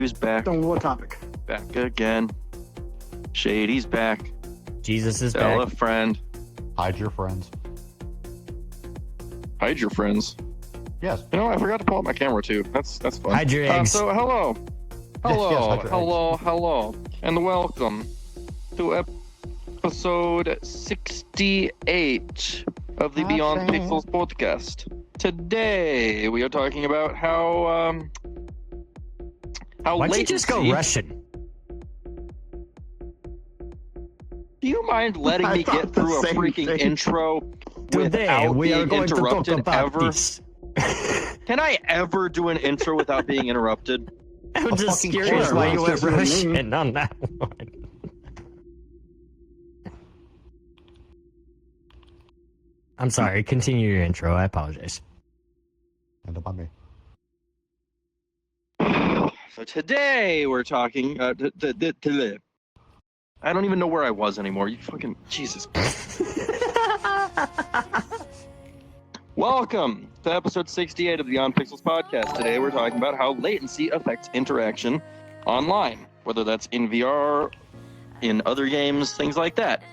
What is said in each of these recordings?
Who's back? On what topic? Back again. Shady's back. Jesus is Tell a back. friend. Hide your friends. Hide your friends. Yes. You know, I forgot to pull up my camera too. That's fun. Hide your eggs. So hello, Yes, hide your hello, and welcome to episode 68 of the Beyond Pixels podcast. Today we are talking about how Why'd latency. you just go Russian? Do you mind letting I me thought get the through a same freaking thing. intro Today without we are being going to talk interrupted about ever? this. Can I ever do an intro without being interrupted? I'm just fucking curious horror. why you went Just with me. Russian on that one. I'm sorry. Continue your intro. I apologize. And about me. So today we're talking. I don't even know where I was anymore. You fucking Jesus. Welcome to episode 68 of the Beyond Pixels podcast. Today we're talking about how latency affects interaction online, whether that's in VR, in other games, things like that.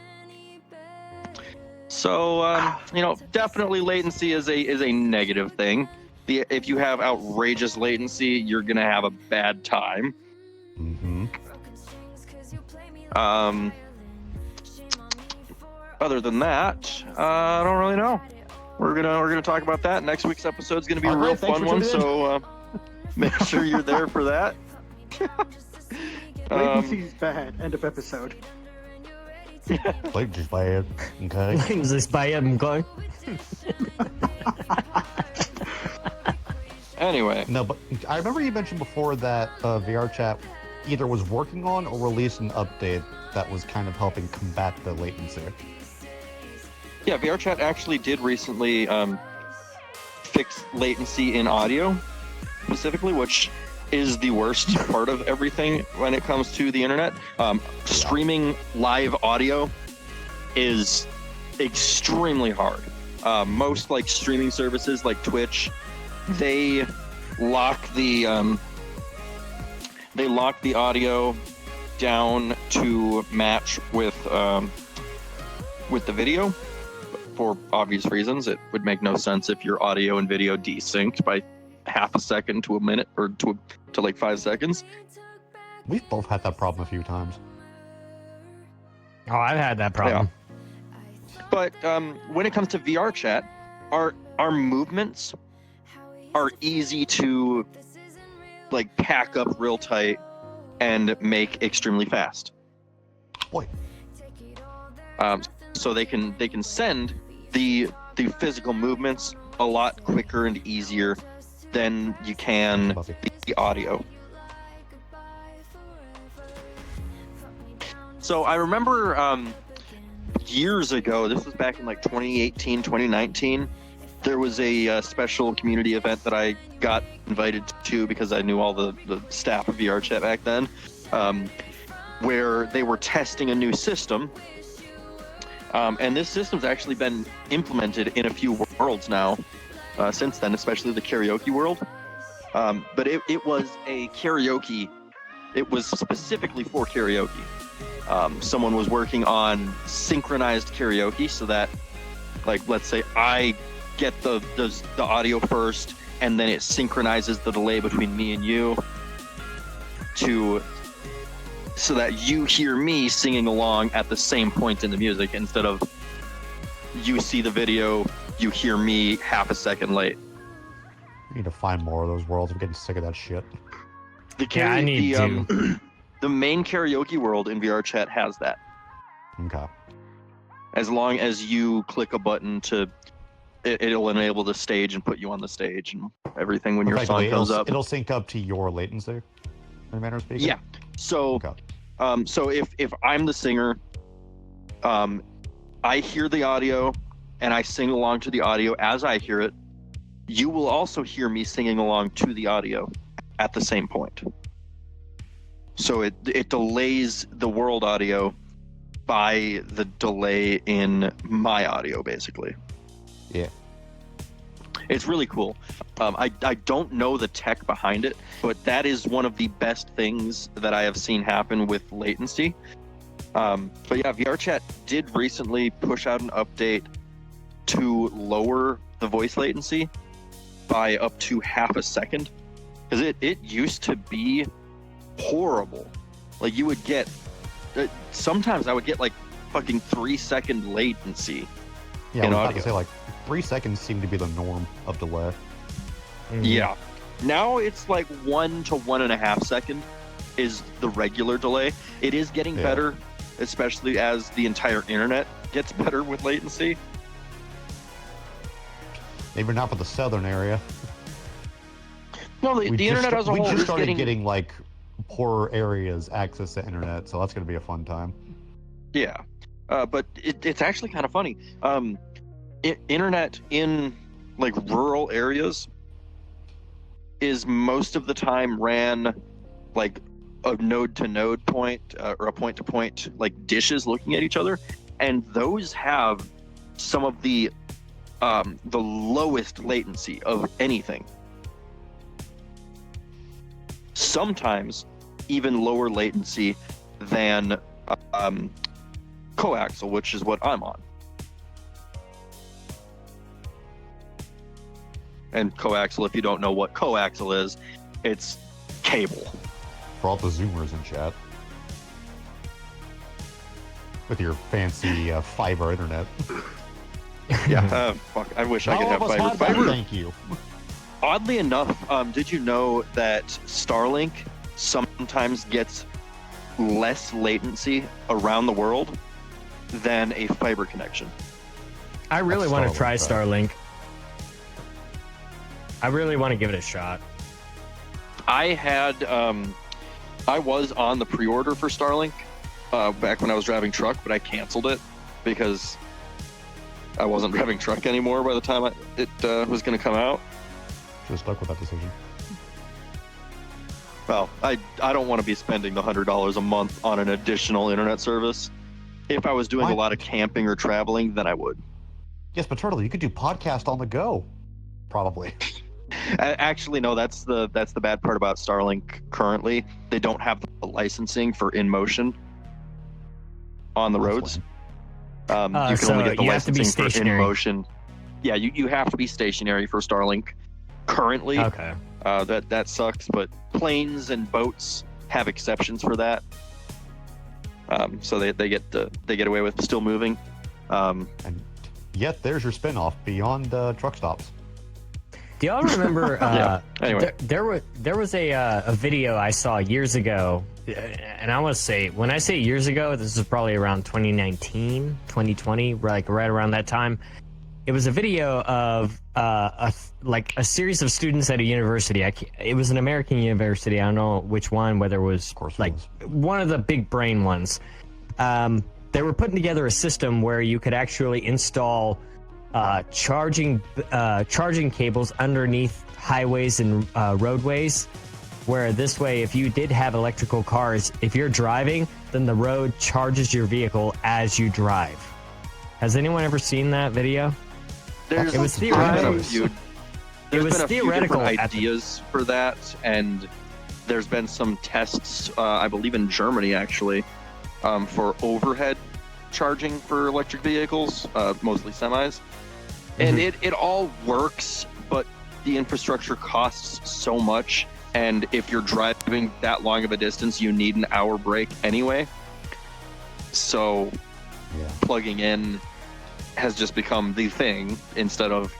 So, definitely latency is a negative thing. If you have outrageous latency, you're gonna have a bad time. Mm-hmm. Other than that, I don't really know. We're gonna talk about that. Next week's episode is gonna be a All real right, thanks fun for one. tuning in. So make sure you're there for that. Latency's bad. End of episode. Like just bad. Okay. Is this by going? Anyway, No, but I remember you mentioned before that VR chat either was working on or released an update that was kind of helping combat the latency. yeah, VR Chat actually did recently fix latency in audio, specifically, which is the worst part of everything when it comes to the internet. Streaming live audio is extremely hard. Most like streaming services like Twitch, they lock the audio down to match with the video for obvious reasons. It would make no sense if your audio and video desynced by half a second to a minute or to like 5 seconds. We've both had that problem a few times. Oh, I've had that problem. But when it comes to VR chat, our movements are easy to like pack up real tight and make extremely fast. Boy. So they can send the physical movements a lot quicker and easier than you can the audio. So I remember years ago, this was back in like 2018, 2019, there was a special community event that I got invited to because I knew all the staff of VR Chat back then, where they were testing a new system. And this system's actually been implemented in a few worlds now since then, especially the karaoke world. But it was a karaoke. It was specifically for karaoke. Someone was working on synchronized karaoke so that, like, let's say I get the audio first, and then it synchronizes the delay between me and you so that you hear me singing along at the same point in the music instead of you see the video, you hear me half a second late. We need to find more of those worlds. I'm getting sick of that shit. I need to. The main karaoke world in VR Chat has that. Okay. As long as you click a button it'll enable the stage and put you on the stage and everything when your song comes up. It'll sync up to your latency, in a manner of speaking? Yeah. So, Okay. so if I'm the singer, I hear the audio and I sing along to the audio as I hear it, you will also hear me singing along to the audio at the same point. So it delays the world audio by the delay in my audio, basically. Yeah. It's really cool. I don't know the tech behind it, but that is one of the best things that I have seen happen with latency. But yeah, VRChat did recently push out an update to lower the voice latency by up to half a second, because it used to be horrible. Like you would get sometimes I would get like fucking 3-second latency Yeah, in I was about audio. to say, like, 3 seconds seem to be the norm of delay. Yeah. Now it's like 1 to 1.5 second is the regular delay. It is getting better, especially as the entire internet gets better with latency. Maybe not for the southern area. No, the internet as a we whole just is started getting... getting like poorer areas access to internet, so that's going to be a fun time. Yeah. But it's actually kind of funny. Internet in like rural areas is most of the time ran like a node to node point or a point to point, like dishes looking at each other, and those have some of the lowest latency of anything. Sometimes even lower latency than coaxial, which is what I'm on. And coaxial, if you don't know what coaxial is, it's cable. For all the Zoomers in chat. With your fancy fiber internet. Yeah, fuck, I wish I could have fiber. That, thank you. Oddly enough, did you know that Starlink sometimes gets less latency around the world than a fiber connection? I really That's want to try Starlink, Starlink. I really want to give it a shot. I was on the pre-order for Starlink back when I was driving truck, but I canceled it because I wasn't driving truck anymore by the time it was going to come out. Should have stuck with that decision. Well, I don't want to be spending the $100 a month on an additional internet service. If I was doing a lot of camping or traveling, then I would. Yes, but Turtle, you could do podcast on the go. Probably. Actually, no. That's the bad part about Starlink currently. They don't have the licensing for InMotion on the roads. You can only get the you have to be licensing for stationary. InMotion. Yeah, you have to be stationary for Starlink currently. Okay. That sucks, but planes and boats have exceptions for that. So they get away with still moving. And yet, there's your spinoff beyond truck stops. Do y'all remember? Anyway, there was a video I saw years ago, and I want to say, when I say years ago, this is probably around 2019, 2020, like right around that time. It was a video of a series of students at a university. It was an American university. I don't know which one, whether it was like one of the big brain ones. They were putting together a system where you could actually install charging cables underneath highways and roadways, where this way, if you did have electrical cars, if you're driving, then the road charges your vehicle as you drive. Has anyone ever seen that video? it was theoretical. There's was been a theoretical few different ideas for that, and there's been some tests, I believe in Germany actually, for overhead charging for electric vehicles, mostly semis. And it all works, but the infrastructure costs so much, and if you're driving that long of a distance, you need an hour break anyway. So plugging in has just become the thing instead of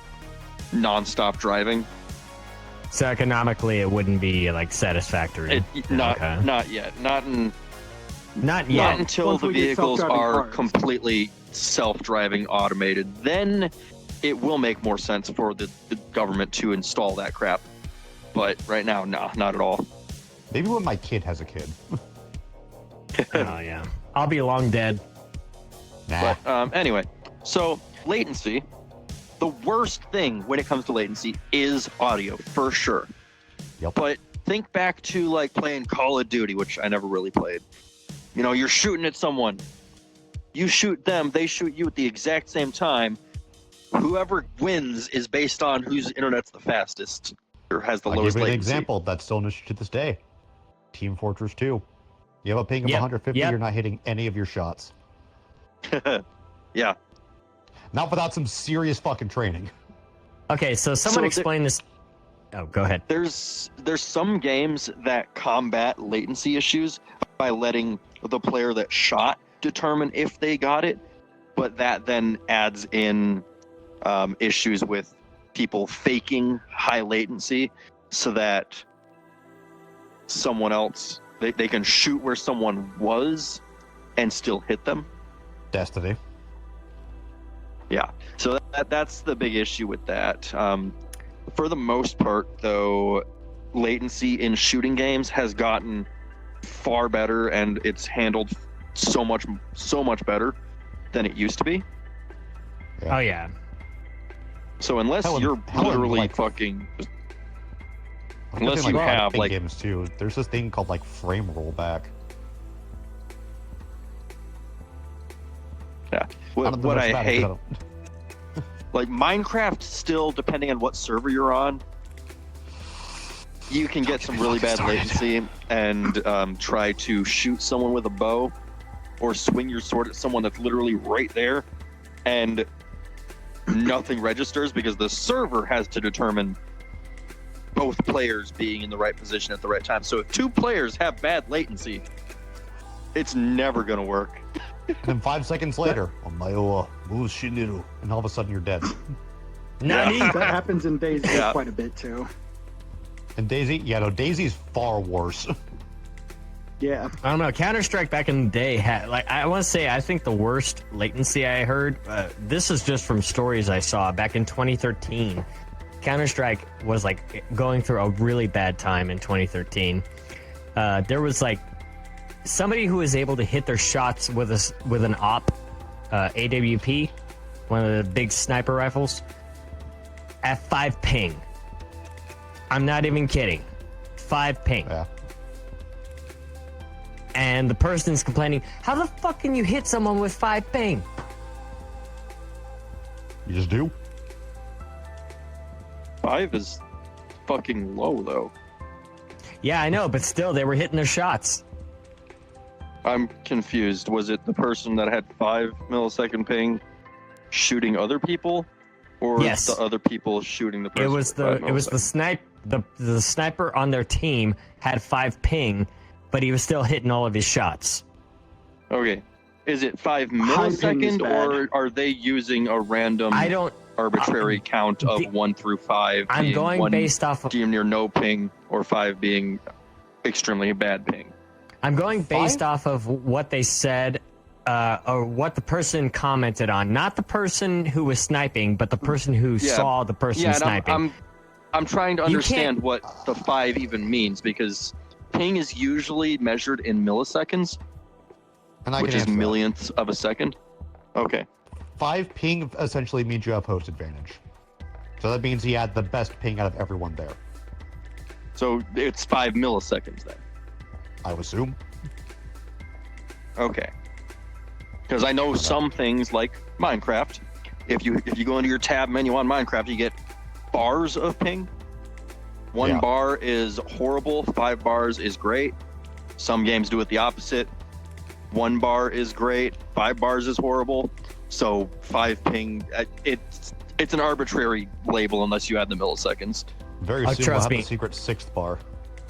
non-stop driving. So economically, it wouldn't be like satisfactory. Not yet. Not yet. until Once the we get vehicles self-driving are cars. completely self-driving, automated. Then it will make more sense for the government to install that crap. But right now, nah, not at all. Maybe when my kid has a kid. Oh yeah, I'll be long dead. Nah. But anyway, so latency. The worst thing when it comes to latency is audio, for sure. Yep. But think back to like playing Call of Duty, which I never really played. You know, you're shooting at someone. You shoot them, they shoot you at the exact same time. whoever wins is based on whose internet's the fastest or has the I'll give lowest you an latency. example that's still an issue to this day. Team Fortress 2. You have a ping of Yep, 150, yep. you're not hitting any of your shots. Yeah. Not without some serious fucking training. Okay, so someone So explain this. Oh, go ahead. There's some games that combat latency issues by letting the player that shot determine if they got it, but that then adds in issues with people faking high latency so that someone else they can shoot where someone was and still hit them. Destiny. Yeah, so that's the big issue with that. For the most part, though, latency in shooting games has gotten far better, and it's handled so much better than it used to be. Yeah. Oh yeah. So unless Hell, you're hell, literally like- fucking, Like, Unless I think, you have, fighting like- games too. There's this thing called like frame rollback. what I hate, like Minecraft, still depending on what server you're on, you can get some really bad latency and try to shoot someone with a bow or swing your sword at someone that's literally right there, and nothing registers because the server has to determine both players being in the right position at the right time. So if two players have bad latency, it's never going to work. And then 5 seconds later, Omae moves Shiniru, and all of a sudden you're dead. Nani? That happens in Daisy Yeah. quite a bit too. And Daisy, yeah, no, Daisy's far worse. Yeah. I don't know. Counter-Strike back in the day had, like, I want to say, I think the worst latency I heard, this is just from stories I saw back in 2013. Counter-Strike was, like, going through a really bad time in 2013. There was, like, somebody who was able to hit their shots with an AWP, AWP, one of the big sniper rifles, at 5 ping. I'm not even kidding. 5 ping. Yeah. And the person's complaining, how the fuck can you hit someone with 5 ping? You just do. 5 is fucking low, though. Yeah, I know, but still, they were hitting their shots. I'm confused. Was it the person that had 5 millisecond ping shooting other people, or Yes. the other people shooting the person? It was the with 5 milliseconds? the sniper on their team had 5 ping, but he was still hitting all of his shots. Okay. Is it 5 High ping is millisecond, bad. or are they using a random I don't. arbitrary count of the- 1 through 5? I'm being going 1 based off of. damn near no ping, or 5 being extremely bad ping? I'm going based 5? off of what they said, or what the person commented on. Not the person who was sniping, but the person who Yeah. saw the person Yeah, and sniping. I'm trying to You can't- understand what the 5 even means, because ping is usually measured in milliseconds, And I which can is answer that. millionths of a second. Okay. 5 ping essentially means you have host advantage. So that means he had the best ping out of everyone there, So it's 5 milliseconds then. I would assume. Okay. Because I know some things like Minecraft. If you go into your tab menu on Minecraft, you get bars of ping. 1 Yeah. bar is horrible. 5 bars is great. Some games do it the opposite. 1 bar is great. 5 bars is horrible. So 5 ping, it's an arbitrary label unless you add the milliseconds. Very Oh, soon we'll trust have me. the secret 6th bar.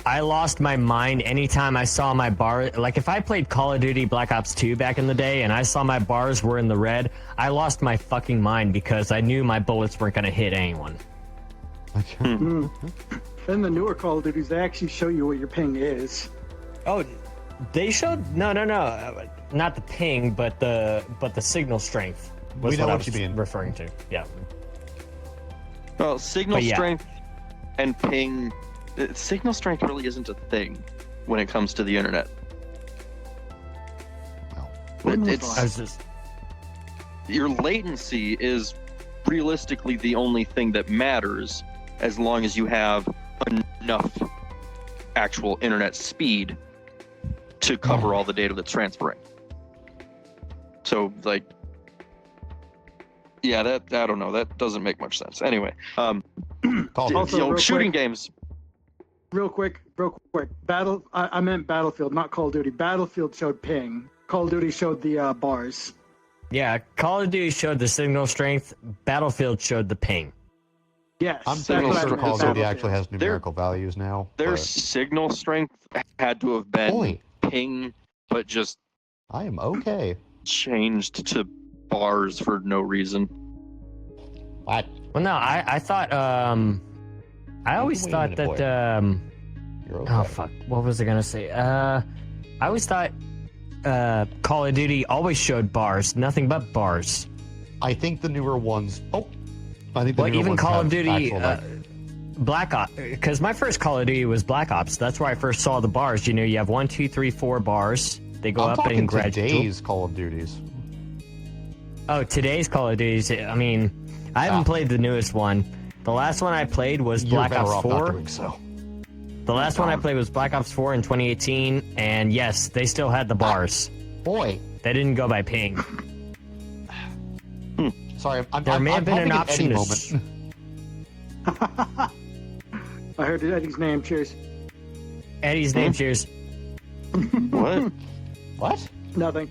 I lost my mind anytime I saw my bar. Like, if I played Call of Duty Black Ops 2 back in the day and I saw my bars were in the red, I lost my fucking mind because I knew my bullets weren't going to hit anyone. In the newer Call of Duties, they actually show you what your ping is. Oh, they showed no, not the ping, but the signal strength. Was We know what I what was you mean. referring to. Yeah. Well, signal But yeah. strength and ping, signal strength really isn't a thing when it comes to the internet. When was It's I was just your latency is realistically the only thing that matters, as long as you have enough actual internet speed to cover all the data that's transferring. So, like, Yeah, that I don't know. That doesn't make much sense. Anyway, Call of Also, you know, real shooting quick- games. Real quick. I meant Battlefield, not Call of Duty. Battlefield showed ping. Call of Duty showed the bars. Yeah, Call of Duty showed the signal strength. Battlefield showed the ping. Yes, I'm that's pretty what I sure meant, Call of Duty Battlefield. actually has numerical values now. Their but signal strength had to have been Boy. ping, but just I am okay. changed to bars for no reason. What? Well, no, I thought I always Wait a thought minute, that You're okay. oh fuck, what was I gonna say? I always thought Call of Duty always showed bars, nothing but bars. I think the newer ones. Oh, I think the Well, newer even ones Call of have Duty, actual, like, Black Ops, because my first Call of Duty was Black Ops. That's where I first saw the bars. You know, you have 1, 2, 3, 4 bars. They go I'm up talking in gradual. today's Call of Duties. Oh, today's Call of Duty. I mean, I haven't played the newest one. The last one I played was You're Black better Ops off not 4. doing so. The last one I played was Black Ops 4 in 2018, and yes, they still had the bars. Boy, They didn't go by ping. sorry, I'm. There may have been an having option Eddie to moment. I heard Eddie's name. Cheers. Eddie's name, cheers. What? What? Nothing.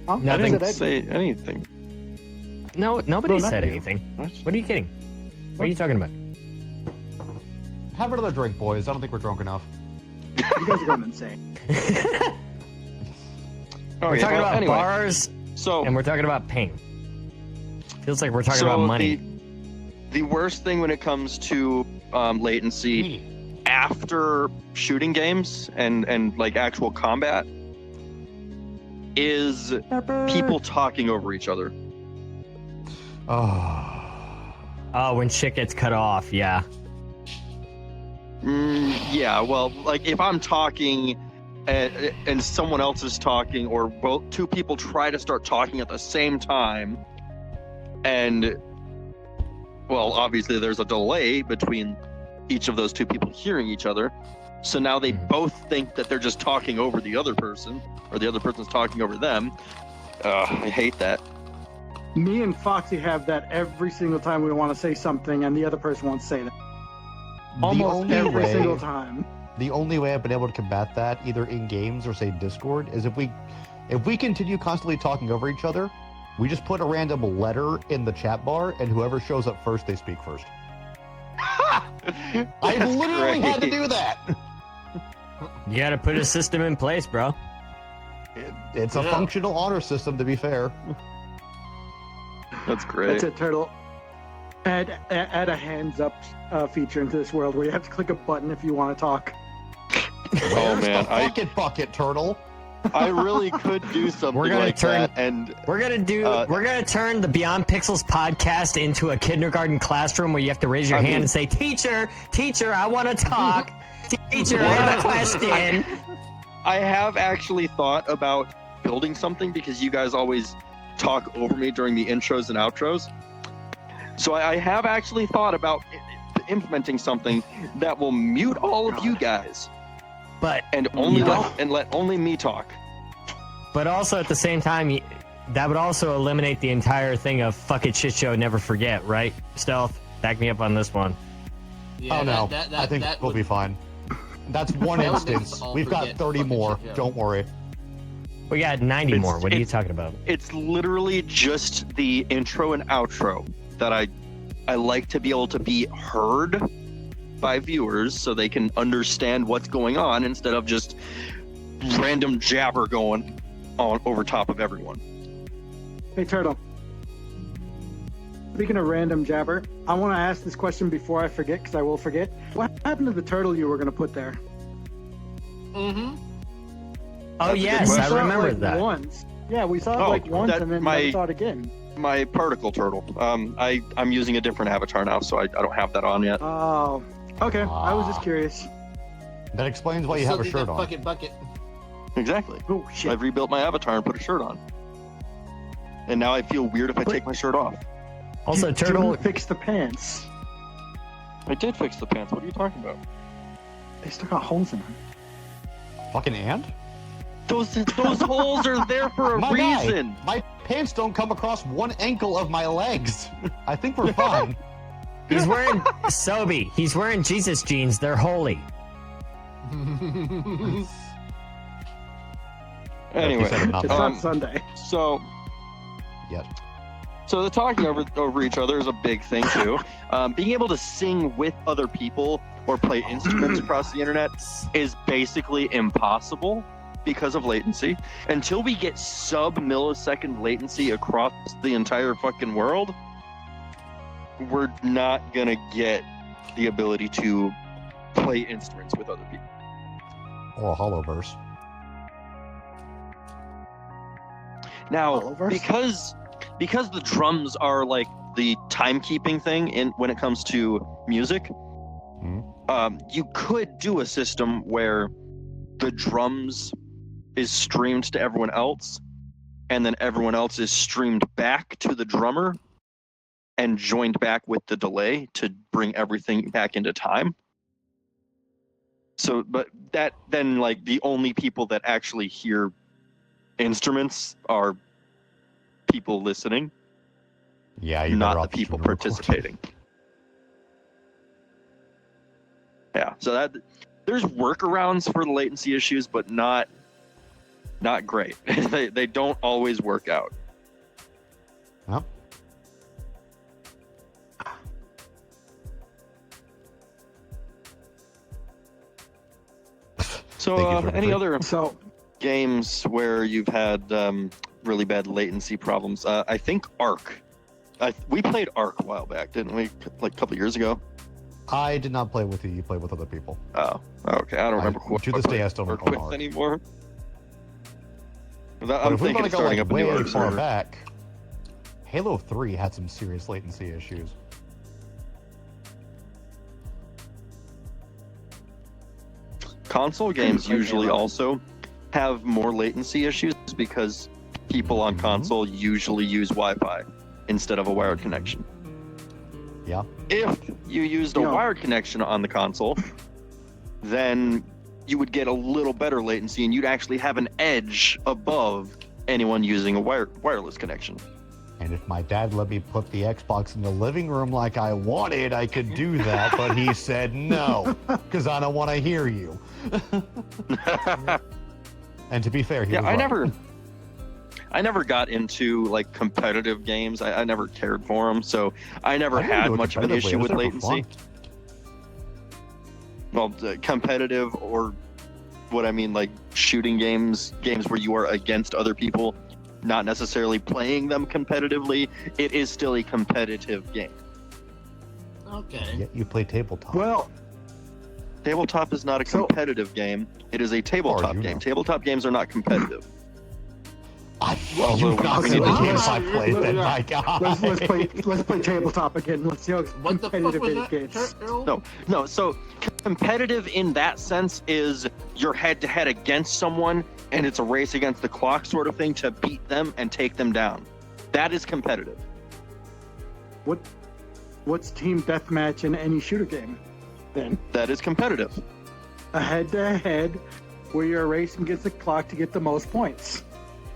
Huh? Nothing. I Didn't said Eddie. say anything. No, nobody No, not said you. anything. What? What are you kidding? What are you talking about? Have another drink, boys. I don't think we're drunk enough. You guys are going insane. We're talking about anyway, bars, So and we're talking about ping. Feels like we're talking so about money. The worst thing when it comes to latency after shooting games and like actual combat is people talking over each other. Oh, when shit gets cut off, yeah. Yeah, well, like if I'm talking and someone else is talking, or both two people try to start talking at the same time, and well, obviously there's a delay between each of those two people hearing each other, so now they both think that they're just talking over the other person, or the other person's talking over them. I hate that. Me and Foxy have that every single time we want to say something, and the other person won't say that. Almost every single time. The only way I've been able to combat that, either in games or say Discord, is if we continue constantly talking over each other, we just put a random letter in the chat bar, and whoever shows up first, they speak first. I literally had to do that. You gotta put a system in place, bro. It's a functional honor system, to be fair. That's great. That's it, Turtle. Add a hands up feature into this world where you have to click a button if you want to talk. Oh man, the bucket turtle. I really could do something We're gonna like turn- that, and We're gonna turn the Beyond Pixels podcast into a kindergarten classroom where you have to raise your hand and say, "Teacher, I want to talk. Teacher, I have a question." I have actually thought about building something because you guys always talk over me during the intros and outros. So I have actually thought about implementing something that will mute all of you guys But and let only me talk. But also at the same time, that would also eliminate the entire thing of fuck it, shit show, never forget, right? Stealth, back me up on this one. Yeah, Oh no, that I think we'll would- be fine. That's one That would make instance. us all We've got forget 30 fucking more. shit, yeah. Don't worry. We got 90 more. What are you talking about? It's literally just the intro and outro that I like to be able to be heard by viewers so they can understand what's going on instead of just random jabber going on over top of everyone. Hey, Turtle. Speaking of random jabber, I want to ask this question before I forget, because I will forget. What happened to the turtle you were going to put there? Mm-hmm. Oh, That's a good yes, question. I We saw it, remember like, that. Once. Yeah, we saw it Oh, like once that- and then my- never saw it again. My particle turtle. I'm using a different avatar now, so I don't have that on yet. Oh, okay. I was just curious. That explains why you have a shirt on. Bucket. Exactly. Oh, shit. I've rebuilt my avatar and put a shirt on. And now I feel weird if I take my shirt off. Also, You Turtle, didn't fix the pants. I did fix the pants. What are you talking about? They still got holes in them. Fucking and? Those holes are there for a My guy, reason. my pants don't come across one ankle of my legs. I think we're fine. He's wearing Sobe. He's wearing Jesus jeans. They're holy. Anyway, said enough. It's not Sunday. so Yes. so the talking over each other is a big thing too. Being able to sing with other people or play instruments across the internet is basically impossible because of latency. Until we get sub-millisecond latency across the entire fucking world, we're not gonna get the ability to play instruments with other people. Or a Hollowverse. Now, Hollowverse? because the drums are like the timekeeping thing when it comes to music, you could do a system where the drums is streamed to everyone else, and then everyone else is streamed back to the drummer and joined back with the delay to bring everything back into time. So, but that then, like, the only people that actually hear instruments are people listening, Yeah, you not the people participating. Yeah, so that there's workarounds for the latency issues, but not great. they don't always work out. Well, So, Thank you, any Jordan. other So, games where you've had really bad latency problems? I think Ark. We played Ark a while back, didn't we? Like a couple years ago. I did not play with you. You played with other people. Oh, okay. I don't remember To this day, I still don't Ark know with Ark. anymore. But I'm if we thinking want of to go starting like up a new way Ark far server. back, Halo 3 had some serious latency issues. Console games play usually Halo. also have more latency issues because people on console usually use Wi-Fi instead of a wired connection. Yeah. If you used a Yeah. wired connection on the console, then you would get a little better latency and you'd actually have an edge above anyone using a wireless connection. And if my dad let me put the Xbox in the living room like I wanted, I could do that, but he said no, because I don't want to hear you. And to be fair, he Yeah, was right. I never got into like competitive games. I never cared for them, so I never I didn't had do it much of an competitively, issue I was with there for latency. Well, competitive, or what I mean, like shooting games where you are against other people, not necessarily playing them competitively. It is still a competitive game. Okay. Yet you play tabletop. well, Tabletop is not a So- competitive game. It is a tabletop you game. know. Tabletop games are not competitive. Well, Well, you've not we seen need the to- games I played, then, my God. let's play tabletop again. Let's see how What the fuck competitive was it that? gets. Turtle? No. So competitive in that sense is you're head to head against someone, and it's a race against the clock sort of thing to beat them and take them down. That is competitive. What's team deathmatch in any shooter game? Then That is competitive. a head-to-head where you're racing against the clock to get the most points.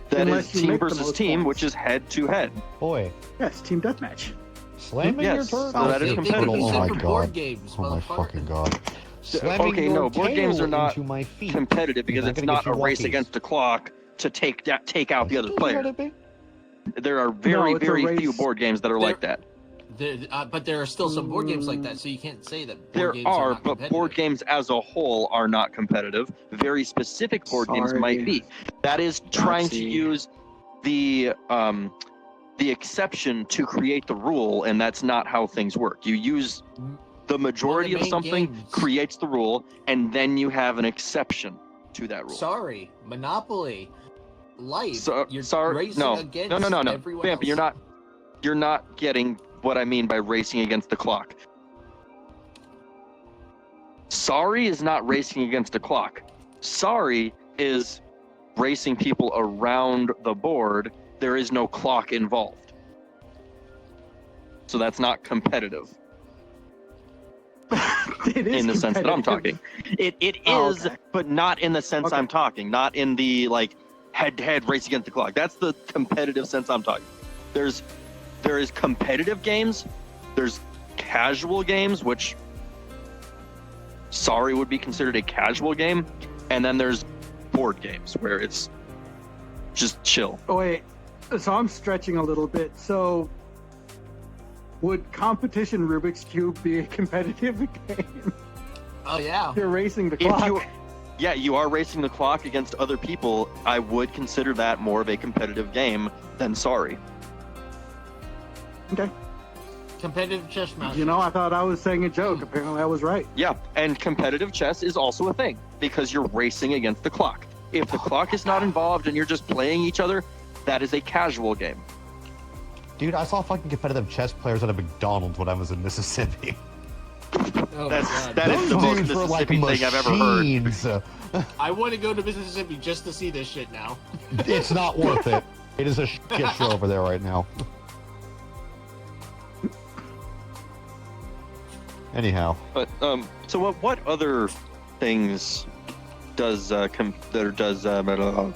That Unless is you team make the versus most team, points. which is head to head. Boy, Yes, team deathmatch. slamming Yes, your turtle. so that is Same thing competitive. you Oh said my for God. board games, Oh my motherfucker. fucking God. Slamming Okay, your no, board games tail are not into my feet. Competitive because I'm it's gonna not get a you race walkies. against the clock to take out the other player. There are No, very, it's a very race- few board games that are like that. But there are still some board games like that, so you can't say that board There games are, not but competitive. board games as a whole are not competitive. Very specific board games Sorry. might be. That is trying to Nazi. use the exception to create the rule, and that's not how things work. You use the majority of main something games. creates the rule, and then you have an exception to that rule. Sorry, Monopoly, Life. So, you're sorry, racing no, against no. everyone Vamp, else. you're not getting what I mean by racing against the clock. Sorry is not racing against the clock. Sorry is racing people around the board. There is no clock involved. So that's not competitive It is in the sense that I'm talking. competitive. It Oh, is, okay. but not in the sense Okay. I'm talking. Not in the like head-to-head race against the clock. That's the competitive sense I'm talking. There is competitive games, there's casual games, which Sorry would be considered a casual game, and then there's board games where it's just chill. Oh wait, so I'm stretching a little bit. So would competition Rubik's Cube be a competitive game? Oh yeah. You're racing the clock. Yeah, you are racing the clock against other people. I would consider that more of a competitive game than Sorry. Okay. Competitive chess match. You know, I thought I was saying a joke. Apparently I was right. Yeah, and competitive chess is also a thing because you're racing against the clock. If the clock is not involved and you're just playing each other, that is a casual game. Dude, I saw fucking competitive chess players at a McDonald's when I was in Mississippi. Oh That my is God. the most Dudes were like Mississippi thing I've ever heard. machines. I want to go to Mississippi just to see this shit now. It's not worth it. It is a shit show over there right now. Anyhow, But so what other things does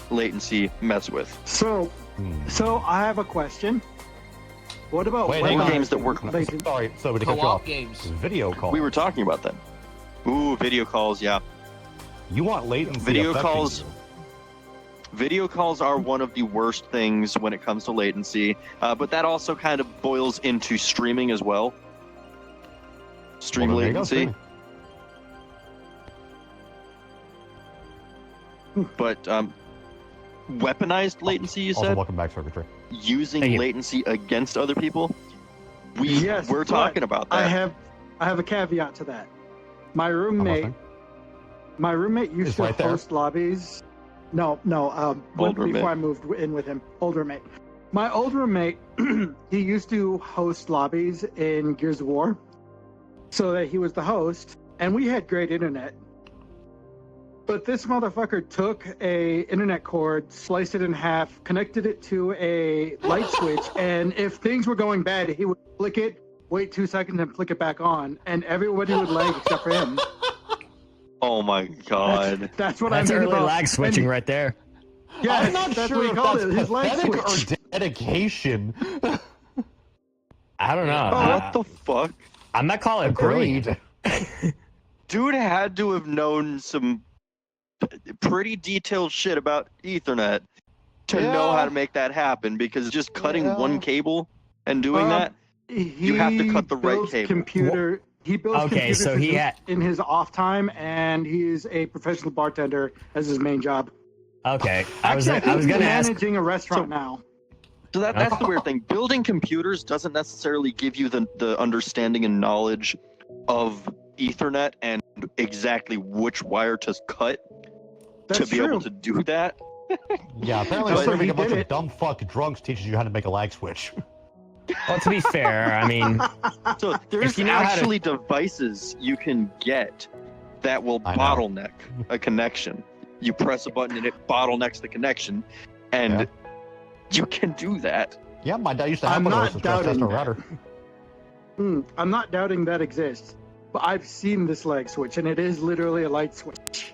latency mess with? So I have a question. What about Wait, What hang on. games that work? latency? sorry, so to cut you Co-op off. games. Video calls. We were talking about that. Ooh, video calls, yeah. You want latency? Video affecting calls- you. Video calls are one of the worst things when it comes to latency, but that also kind of boils into streaming as well. Stream Well, there you go, latency. streaming. But weaponized latency, you Also, said? welcome back, Circuitry. Using Thank you. latency against other people? Yes, We're but talking about that. I have a caveat to that. My I'm roommate used It's to right there. host lobbies. No, Old roommate. before I moved in with him, old roommate. My old roommate, he used to host lobbies in Gears of War, so that he was the host, and we had great internet. But this motherfucker took a internet cord, sliced it in half, connected it to a light switch, and if things were going bad, he would flick it, wait 2 seconds, and flick it back on, and everybody would lag except for him. Oh my god. That's what That's I mean early about lag switching right there. Yeah, I'm not that's sure what he if called that's it. His light pathetic switch. or dedication. I don't know. Oh, what the fuck? I might call it brilliant. Agreed. Dude had to have known some pretty detailed shit about Ethernet to know Yeah. how to make that happen, because just cutting Yeah. one cable and doing that, You have to cut the right cable. He builds Okay, computers so he had- in his off time, and he's a professional bartender as his main job. Okay, I was Actually, I think gonna he's ask. managing a restaurant So- now. so that's the weird thing. Building computers doesn't necessarily give you the understanding and knowledge of Ethernet and exactly which wire to cut That's to be true. able to do that. Yeah, apparently So serving he a bunch did of it. dumb fuck drunks teaches you how to make a lag switch. Well, to be fair, I mean, So there's you know how to- actually devices you can get that will I know. bottleneck a connection. You press a button and it bottlenecks the connection, and Yeah. you can do that. Yeah, my dad used to have I'm one of not those to stress test a doubting router. I'm not doubting that exists, but I've seen this light switch, and it is literally a light switch.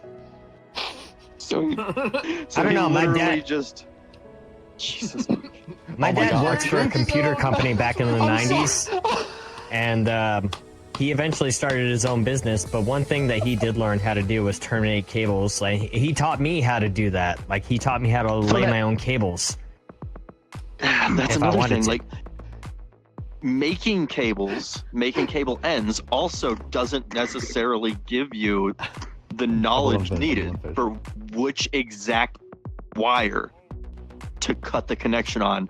So, I don't he know, my literally dad- just Jesus. my Oh my dad God. worked for a computer company back in the I'm 90s, and he eventually started his own business. But one thing that he did learn how to do was terminate cables. Like he taught me how to do that. Like he taught me how to lay that- my own cables. That's If I another wanted thing. to. Like making cable ends also doesn't necessarily give you the knowledge fish, needed everyone fish. for which exact wire to cut the connection on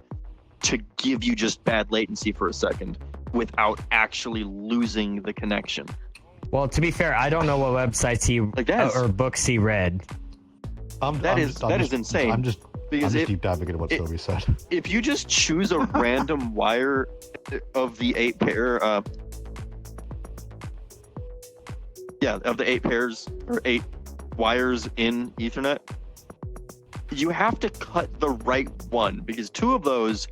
to give you just bad latency for a second without actually losing the connection. Well, to be fair, I don't know what websites he that's- or books he read. That is insane. I'm just Because deep diving into what it- Sobe said. if you just choose a random wire of the 8 pair, of the 8 pairs or 8 wires in Ethernet, you have to cut the right one, because 2 of those,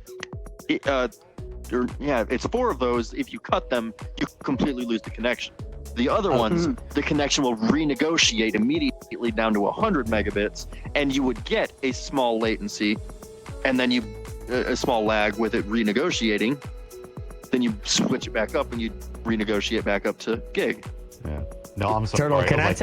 it's 4 of those. If you cut them, you completely lose the connection. The other ones, the connection will renegotiate immediately down to 100 megabits, and you would get a small latency, and then a small lag with it renegotiating. Then you switch it back up, and you renegotiate back up to gig. Yeah. No, I'm sorry. Turtle, can I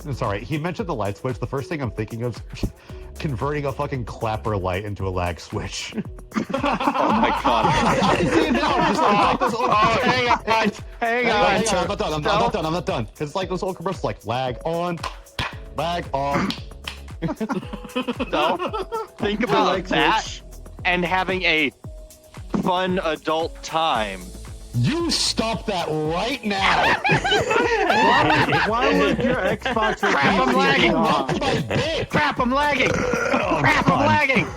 I'm sorry. He mentioned the light switch. The first thing I'm thinking of is converting a fucking clapper light into a lag switch. Oh my god! I can see it now. Just like those old. Hang on. I'm not done. It's like those old commercials, like lag on, lag off. So think about that and having a fun adult time. You stop that right now. Why would your Xbox or Crap, I'm lagging. PC Crap, I'm lagging. Crap, I'm lagging.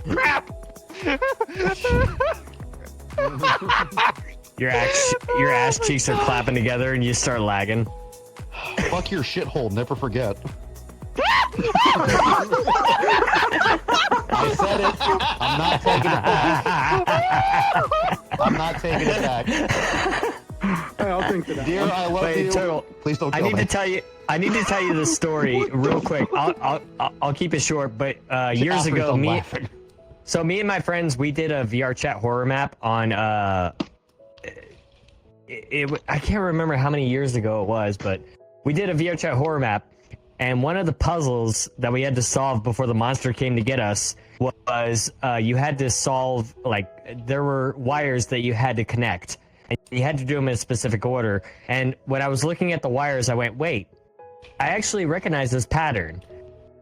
Crap. Your ass cheeks are clapping together and you start lagging. Fuck your shithole. Never forget. I said it. I'm not taking it back. I'm not taking it back. Hey, I'll think to that. Dear, I love you. Turtle, Please don't kill I need me. to tell you the story real quick. I'll keep it short, but years After ago, I'm laughing. me and my friends, we did a VR chat horror map on I can't remember how many years ago it was, but we did a VR chat horror map, and one of the puzzles that we had to solve before the monster came to get us was you had to solve, like, there were wires that you had to connect, and you had to do them in a specific order. And when I was looking at the wires, I went, wait, I actually recognize this pattern.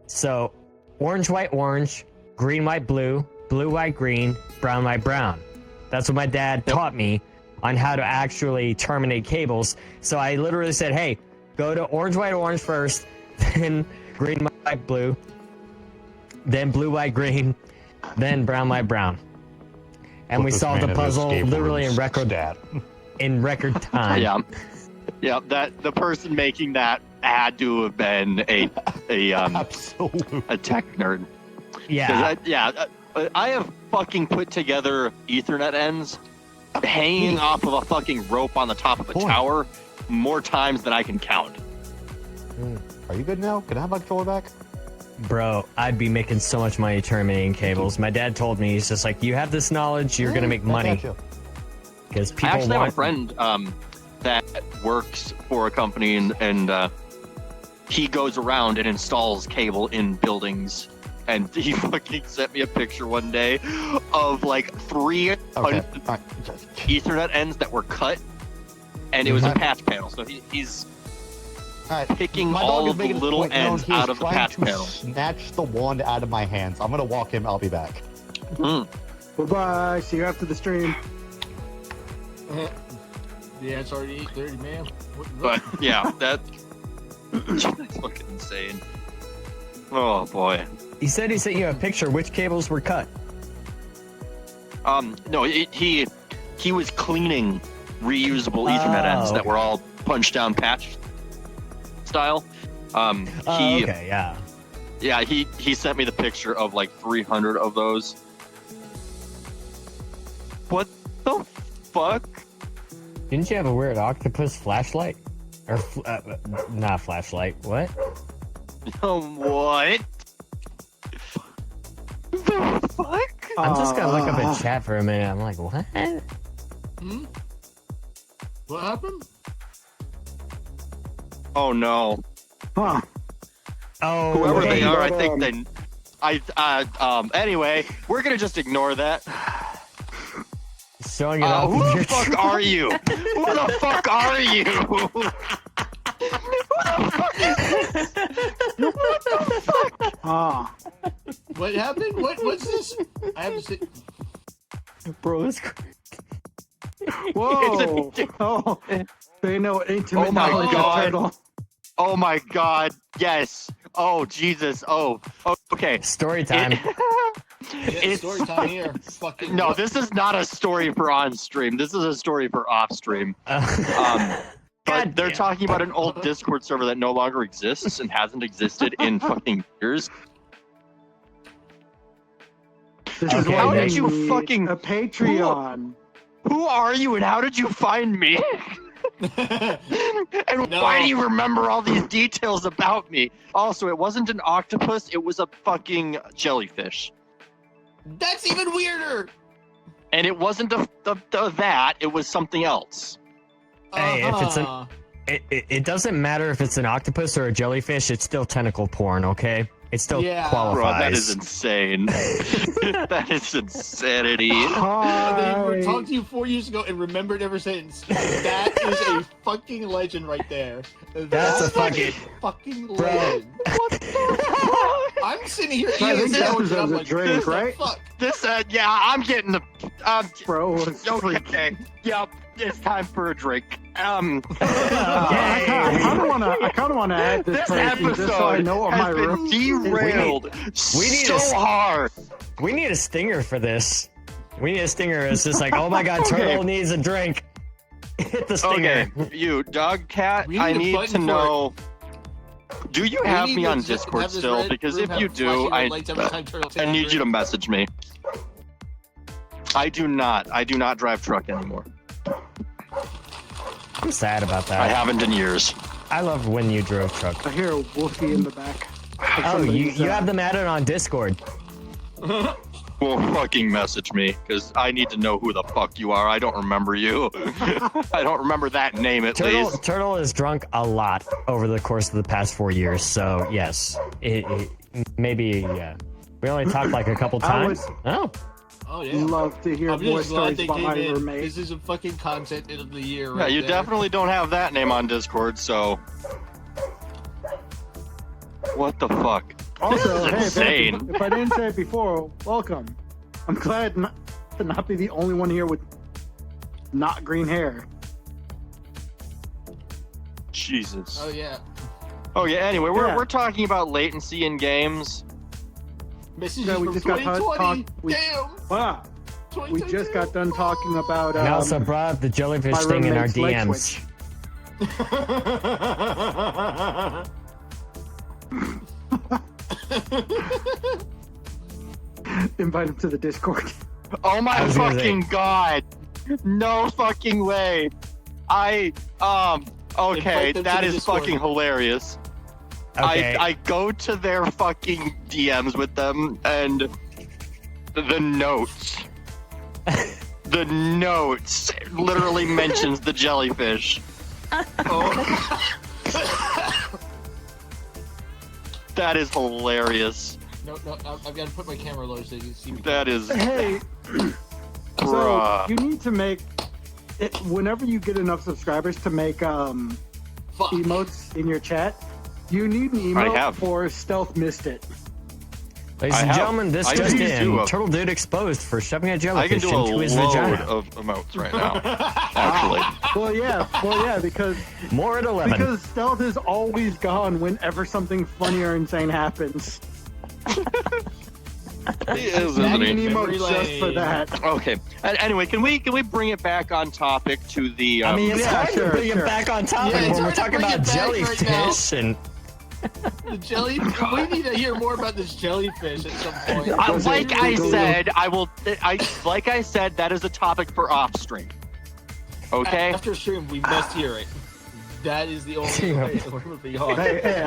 So orange, white, orange, green, white, blue, blue, white, green, brown, white, brown. That's what my dad taught me on how to actually terminate cables. So I literally said, hey, go to orange, white, orange first, then green, white, blue, then blue, white, green, then brown, white, brown. And we solved the puzzle literally in record time. Yeah. That the person making that had to have been a tech nerd. Yeah. I have fucking put together Ethernet ends hanging off of a fucking rope on the top of a tower more times than I can count. Are you good now? Can I have my controller back? Bro, I'd be making so much money terminating cables. My dad told me, he's just like, you have this knowledge, you're gonna make money. Because people I actually have a friend that works for a company, and he goes around and installs cable in buildings. And he fucking sent me a picture one day of like 300 Ethernet ends that were cut, and it was a patch panel. So he's picking all of the little ends out of the patch panel. Snatch the wand out of my hands. I'm gonna walk him. I'll be back. Bye-bye. See you after the stream. Yeah, it's already 8:30, man. But yeah, that's fucking insane. Oh boy. He said he sent you a picture. Which cables were cut? No, he was cleaning reusable Ethernet ends that were all punched down patch style. Okay, yeah. Yeah, he sent me the picture of like 300 of those. What the fuck? Didn't you have a weird octopus flashlight? Or not flashlight? What? What? The fuck? I'm just gonna look up a chat for a minute. I'm like, what? What happened? Oh no. Huh. Oh, Whoever okay. they are, I think they. Anyway, we're gonna just ignore that. Showing it off. Who the fuck are you? Who the fuck are you? What the fuck? What happened? What's this? I have to say. Bro, it's crazy. Whoa. Oh, they know intimate Oh my knowledge God. of Turtle. Oh my god, yes. Oh Jesus. Oh, okay. Story time. It's story time here. Fucking No, this is not a story for on stream. This is a story for off stream. But they're talking about an old Discord server that no longer exists and hasn't existed in fucking years. This is Okay, why How you did you need fucking a Patreon? Who are you and how did you find me? And No. why do you remember all these details about me? Also, it wasn't an octopus, it was a fucking jellyfish. That's even weirder. And it wasn't that, it was something else. Hey, if it's Uh-huh. it doesn't matter if it's an octopus or a jellyfish. It's still tentacle porn, okay? It still Yeah. qualifies. Bro, that is insane. That is insanity. They Hi. talked to you 4 years ago and remembered ever since. That is a fucking legend right there. That's a fucking legend. What the fuck? I'm sitting here I eating think that sandwich and I'm deserves a like, drink, what the right? fuck? This, yeah, I'm getting the. Bro, it's freaky. Okay. Yep. It's time for a drink. I kind of want to add this This person just so I episode know what my has been room. derailed we need so a- hard. We need a stinger for this. We need a stinger. It's just like, oh my god, Turtle needs a drink. Hit the stinger. Okay, you dog cat. We I need a need button to for know. Do you We have need me to on just Discord have this still? red Because room if have you flashing do, red lights every time Turtle I takes a need you to drink. message me. I do not. I do not drive truck anymore. I'm sad about that. I haven't in years. I love when you drove truck. I hear a Wolfie in the back. Oh, you have them added on Discord. Well, fucking message me, because I need to know who the fuck you are. I don't remember you. I don't remember that name at least. Turtle is drunk a lot over the course of the past 4 years, so yes, maybe yeah. We only talked like a couple I times. would- Oh, Oh yeah. Love to hear I'm more just glad stories they about came my in. roommate. This is a fucking content of the year. Yeah, Right you there. definitely don't have that name on Discord, so. What the fuck? Also, This is hey, insane. if I didn't say it before, welcome. I'm glad to not be the only one here with not green hair. Jesus. Oh yeah. Oh yeah. Anyway, we're Yeah. we're talking about latency in games. Messages Yeah, we from just got 2020. we- Damn. Wow. We just got done talking about. we also brought up the jellyfish my thing in our roommate's leg DMs. switch. Invite him to the Discord. Oh my I was gonna fucking god! No fucking way! Okay, Invite them to that the is Discord. fucking hilarious. Okay. I go to their fucking DMs with them and the notes. The notes literally mentions the jellyfish. Oh. That is hilarious. No, I've got to put my camera low so you can see me. That is Hey, so bruh. you need to make it whenever you get enough subscribers to make Fuck. emotes in your chat. You need an I emote have. for Stealth Missed It. Ladies I and have- gentlemen, this I just can do in. a- Turtle Dude exposed for shoving a I can jellyfish do a into his load vagina. of emotes right now. Actually. Well, yeah, because More at 11. because Stealth is always gone whenever something funny or insane happens. He is, You isn't need an he? Memory emote just for lane. that. Okay. Anyway, can we bring it back on topic to the? I mean, it's yeah, hard sure, to bring sure. it back on topic Yeah, it's when we're hard to talking bring about it back right jellyfish now. and The jelly. We need to hear more about this jellyfish at some point. Like I said, like I said, that is a topic for off stream. Okay. After stream, we must hear it. That is the only way we're moving on. Hey,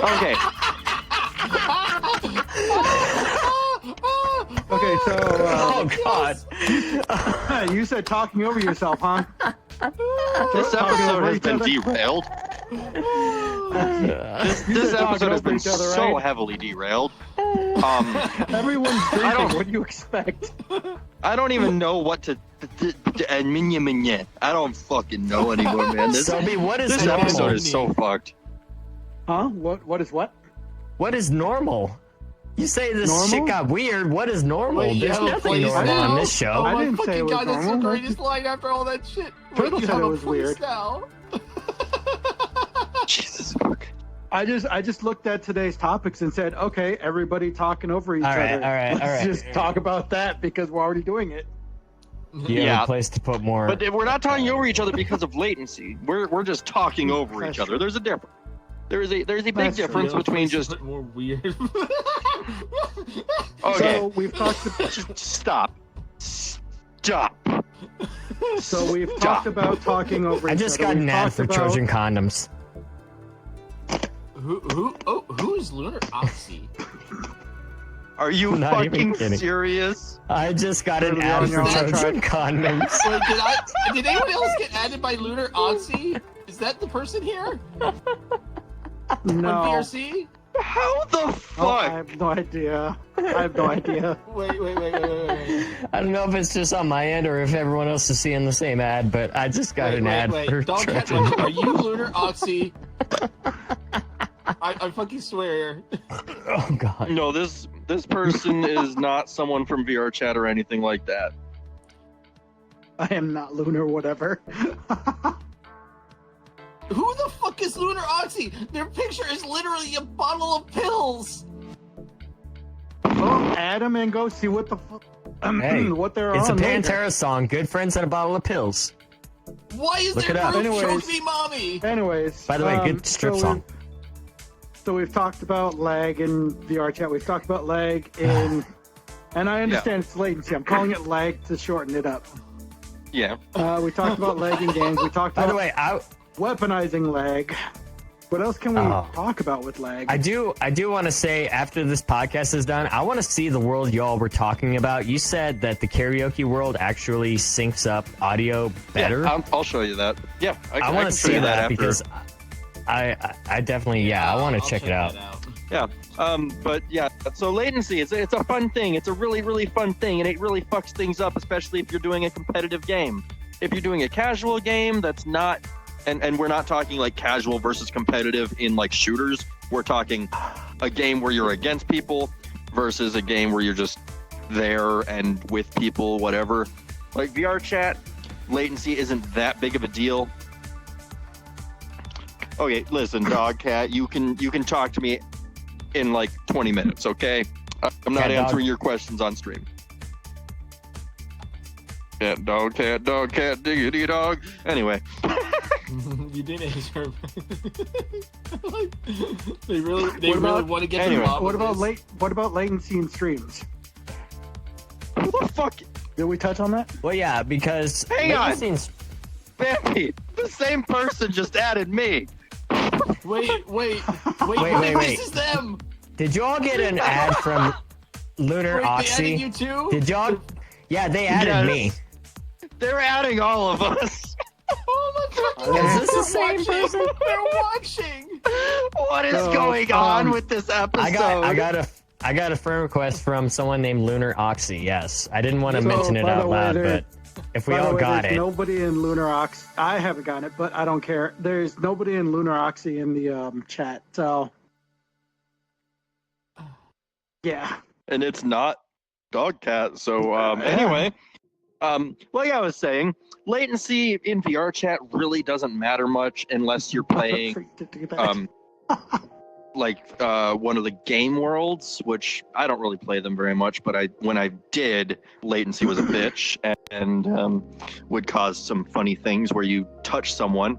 Okay. okay, so oh god. you said talking over yourself, huh? This episode has been derailed. This episode has been each other, so right? heavily derailed. Everyone's don't- drinking. What do you expect? I don't even know what to. I don't fucking know anymore, man. This Sobi, what is this normal? episode is so fucked. Huh? What is what? What is normal? You say this Normal? shit got weird. What is normal? Wait, you There's have a nothing place normal now? on this show. Oh I my didn't say fucking it was god, that's the normal. greatest line after all that shit. Turtle You said have it a was place weird. Now. Jesus fuck. I just looked at today's topics and said, okay, everybody talking over each All right, other. all right, Let's all right. just talk about that because we're already doing it. You Yeah. have a place to put more. But we're not talking over each other because of latency. We're just talking over That's each other. true. There's a difference. There's a big That's true. difference between Place just is more weird. okay. So we've talked. Just stop. Stop. So we've talked about talking over. I each just other. got We've an ad talked for about- Trojan condoms. Who is Lunar Oxy? Are you Not even fucking kidding. serious? I just got an Literally ad on for your own Trojan condoms. Wait, did anyone else get added by Lunar Oxy? Is that the person here? On No. VRC? How the Oh, I fuck? have no idea. I have no idea. Wait. I don't know if it's just on my end or if everyone else is seeing the same ad, but I just got an ad for Dogcat, Trojan. are you Lunar Oxy? I fucking swear. Oh god. No, this person is not someone from VR chat or anything like that. I am not lunar, whatever. Who the fuck is Lunar Oxy? Their picture is literally a bottle of pills. Oh, add them and go see what the fuck. Hey, what they're It's a on. later. Pantera song, Good Friends and a Bottle of Pills. Why is Look their it up. group Anyways. Choke Me Mommy? Anyways. By the way, good strip so song. So we've talked about lag in VR chat. We've talked about lag in, and I understand it's latency. I'm calling it lag to shorten it up. Yeah. We talked about lag in games. We talked By about the way, weaponizing lag. What else can we Oh. talk about with lag? I do want to say after this podcast is done, I want to see the world y'all were talking about. You said that the karaoke world actually syncs up audio better. Yeah, I'll show you that. Yeah, I can want to show see you that after. because I definitely I want I'll to check it out. Yeah. But yeah, so latency it's a fun thing. It's a really, really fun thing, and it really fucks things up, especially if you're doing a competitive game. If you're doing a casual game that's not, and we're not talking like casual versus competitive in like shooters. We're talking a game where you're against people versus a game where you're just there and with people, whatever. Like VR chat, latency isn't that big of a deal. Okay, listen, Dogcat, you can talk to me in like 20 minutes, okay? I'm not Cat dog. answering your questions on stream. Cat, dog, diggity dog. Anyway, You did answer. they really about- want to get anyway, the mob what with about this. what about latency in streams? who the fuck? Did we touch on that? Well, yeah, because Hang on. latency's- Bambi, the same person just added me. Wait, Wait. this is them. Did you all get an ad from Lunar Wait, they added Oxy? you too? Did y'all? Yeah, they added Yes. me. They're adding all of us. Oh my fucking Is this the they're same watching. person? They're watching. What is So, going on um, with this episode? I got a friend request from someone named Lunar Oxy. Yes, I didn't want to So, mention it by the out way, loud, there- but if we By the all way, got there's it, nobody in Lunar Oxy. I haven't gotten it, but I don't care. There's nobody in Lunar Oxy in the chat. So, yeah. And it's not Dogcat. So anyway, well, yeah, I was saying latency in VR chat really doesn't matter much unless you're playing like one of the game worlds, which I don't really play them very much, but when I did, latency was a bitch and would cause some funny things where you touch someone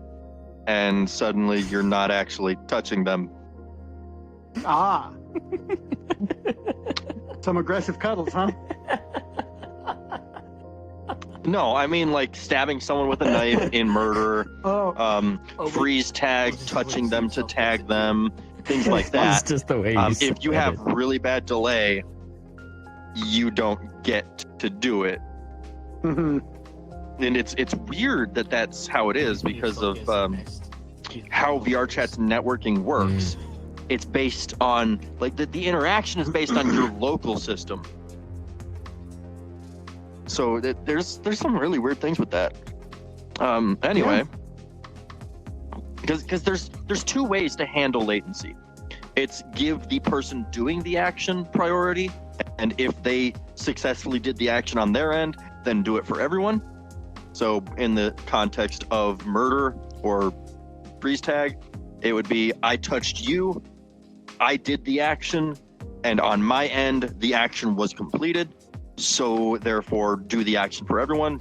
and suddenly you're not actually touching them. Ah. Some aggressive cuddles, huh? No, I mean like stabbing someone with a knife in murder, Oh, wait. freeze tag, Wait, touching wait, them to wait, tag wait. them, things like that's that. just the way If you said have it. really bad delay, you don't get to do it. mhm. And it's weird that that's how it is because of how VR chat's networking works. It's based on like the interaction is based on your local system. So there's some really weird things with that. Anyway, because there's two ways to handle latency. It's give the person doing the action priority, and if they successfully did the action on their end, then do it for everyone. So in the context of murder or freeze tag, it would be I touched you, I did the action, and on my end, the action was completed. So therefore, do the action for everyone,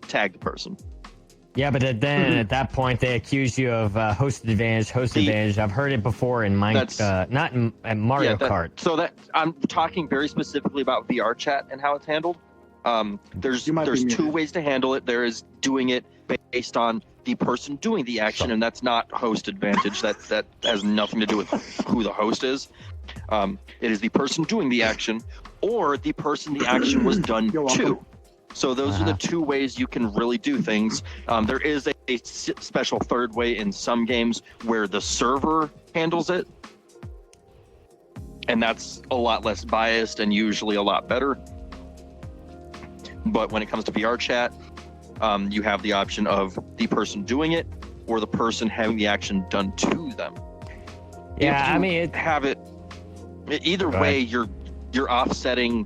tag the person. Yeah, but then at that point they accuse you of host advantage. I've heard it before in not in Mario Kart. So that I'm talking very specifically about VR chat and how it's handled. There's You might be two muted. ways to handle it. There is doing it based on the person doing the action, and that's not host advantage. That has nothing to do with who the host is. It is the person doing the action, or the person the action was done You're welcome. to. So those are the two ways you can really do things. There is a special third way in some games where the server handles it, and that's a lot less biased and usually a lot better. But when it comes to VR chat, you have the option of the person doing it or the person having the action done to them. Yeah, If you I mean, have it either Go way, you're offsetting,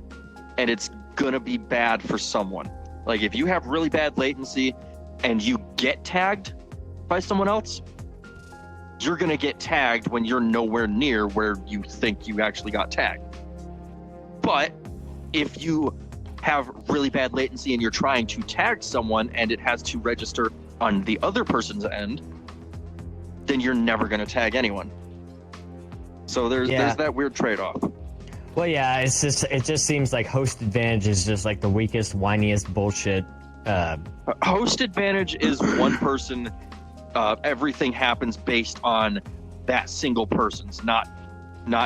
and it's gonna be bad for someone. Like if you have really bad latency and you get tagged by someone else, you're gonna get tagged when you're nowhere near where you think you actually got tagged. But if you have really bad latency and you're trying to tag someone and it has to register on the other person's end, then you're never going to tag anyone. So there's that weird trade-off. well, yeah, it just seems like host advantage is just like the weakest, whiniest bullshit. Host advantage is one person. Everything happens based on that single person's, not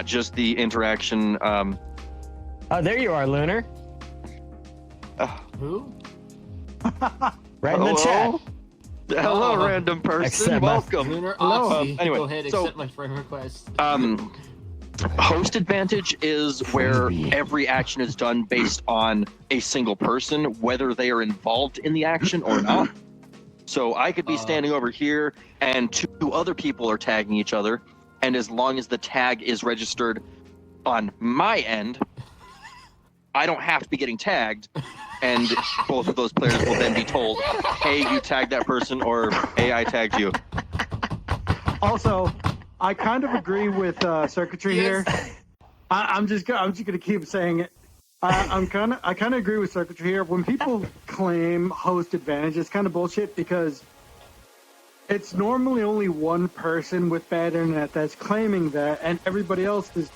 just the interaction. Oh, there you are, Lunar. Who? Right in the chat. Hello, random person. Accept my- Welcome. Lunar Hello. Oxy. Anyway, Go ahead, so- accept my friend request. Host advantage is where every action is done based on a single person, whether they are involved in the action or not. So I could be standing over here and two other people are tagging each other, and as long as the tag is registered on my end, I don't have to be getting tagged, and both of those players will then be told, hey, you tagged that person, or hey, I tagged you. Also, I kind of agree with circuitry here. I'm just gonna keep saying it. I kind of agree with circuitry here. When people claim host advantage, it's kind of bullshit because it's normally only one person with bad internet that's claiming that, and everybody else is.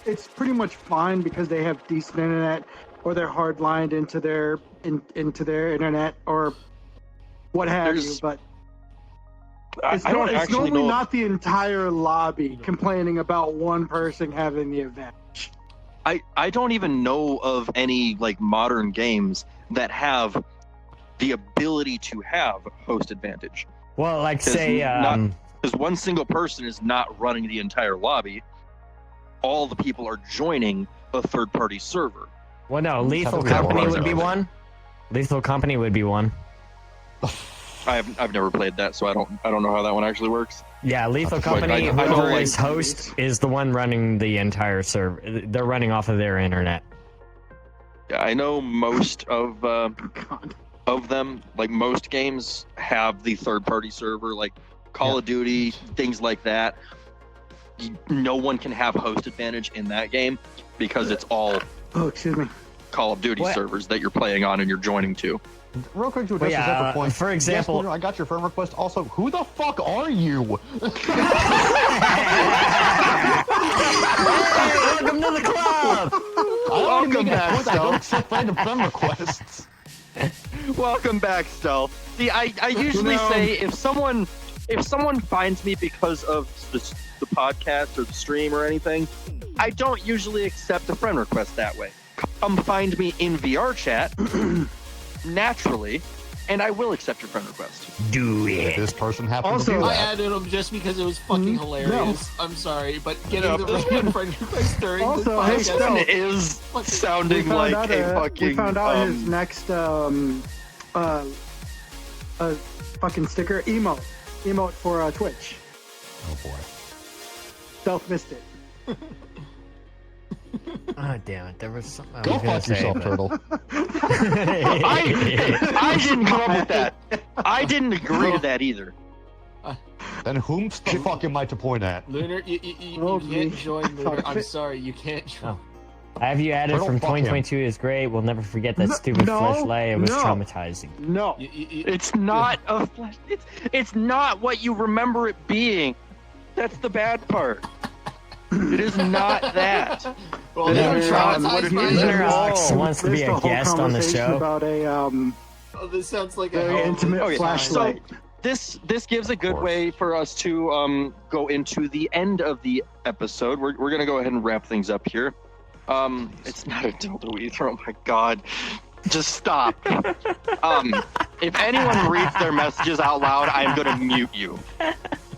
It's pretty much fine because they have decent internet, or they're hardlined into their internet, or what have you. But it's, I don't it's actually normally know. not the entire lobby complaining about one person having the advantage. I don't even know of any like modern games that have the ability to have host advantage. Well, like Because say, because one single person is not running the entire lobby. All the people are joining a third-party server. well, no, Lethal be a Company lot would be of one. Lethal Company would be one. I've never played that, so I don't know how that one actually works. Yeah, Lethal Like, Company, I know, whoever like- is host is the one running the entire server. They're running off of their internet. Yeah, I know most of God. them, like most games, have the third-party server, like Call of Duty, things like that. No one can have host advantage in that game because it's all Oh, excuse me. Call of Duty What? servers that you're playing on and you're joining to. Real quick to Well, address yeah, a separate point. for example- yes, Lunar, I got your friend request. Also, who the fuck are you? Hey, welcome to the club! Welcome back, I don't accept random friend requests. Welcome back, Stel. See, I usually No. say if someone finds me because of the podcast or the stream or anything, I don't usually accept a friend request that way. Come find me in VR chat naturally, and I will accept your friend request. Do it. This person happened Also- to do I that. added him just because it was fucking hilarious. I'm sorry, but getting the random friend request during Also, this hey, podcast Stel, It is fucking- sounding like a fucking. we found out his next fucking sticker emote for Twitch. Oh boy. Stealth missed it. Oh, damn it. There was something I Go was gonna fuck say. yourself, but- Turtle. I didn't come up with that. I didn't agree to that either. Then whom the fuck am I to point at? Lunar, you Oh, can't me. join Lunar. I'm sorry, you can't join. Oh. I have you added Turtle, from fuck him. 2022 is great. We'll never forget that stupid no, flashlight. It was no. traumatizing. No. It's not a flash. It's not what you remember it being. That's the bad part. It is not that. Well, they were traumatized by Lunar it. Ox wants to be Missed a the whole guest on the conversation show. About a Oh, this sounds like a very hell of a intimate Okay, flashlight. This gives a good course. way for us to go into the end of the episode. We're gonna go ahead and wrap things up here. It's not a dildo either. Oh my god. Just stop. If anyone reads their messages out loud, I'm gonna mute you.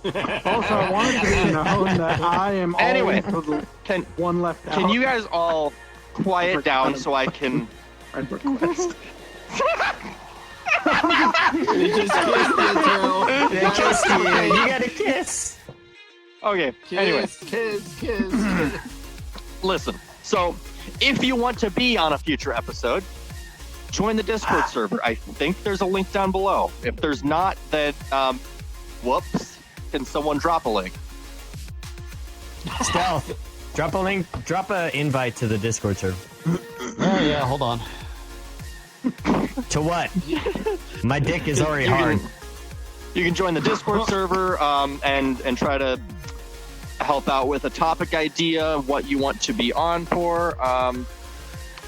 Also, I wanted to be known that I am Anyway, always the Can one left out. can you guys all quiet down so I can? Friend request. They just kissed the eternal. They kissed you. You got a kiss. Okay. Kiss, Anyway, kiss. listen. So, if you want to be on a future episode, join the Discord server. I think there's a link down below. If there's not, then whoops. Can someone drop a link? Stealth. Drop a link. Drop an invite to the Discord server. Oh yeah, hold on. To what? My dick is already You hard. You can join the Discord server and try to help out with a topic idea, what you want to be on for.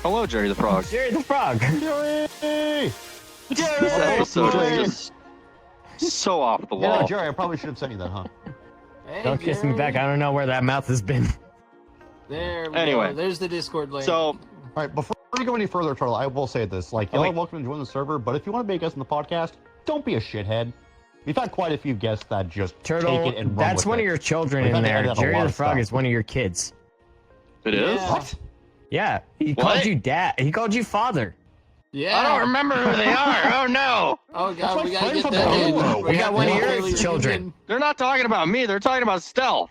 Hello, Jerry the Frog. Jerry the Frog. Jerry! This episode is just so off the Yeah, wall. Jerry, I probably should have sent you that, huh? Hey, Don't kiss me Jerry. back. I don't know where that mouth has been. There we Anyway. go. There's the Discord link. So, All right, before we go any further, Turtle, I will say this: like, y'all wait. are welcome to join the server, but if you want to be a guest on the podcast, don't be a shithead. We've had quite a few guests that just Turtle, take it and run that's with one it. of your children We've in had to there. edit a Jerry lot the of Frog stuff. is one of your kids. it is? Yeah. What? Yeah, he What? called you dad. He called you father. yeah. I don't remember who they are. Oh no. Oh That's god, my we gotta friend get from that in. Halo. We got one of your Haley's children. reunion. They're not talking about me. They're talking about Stealth.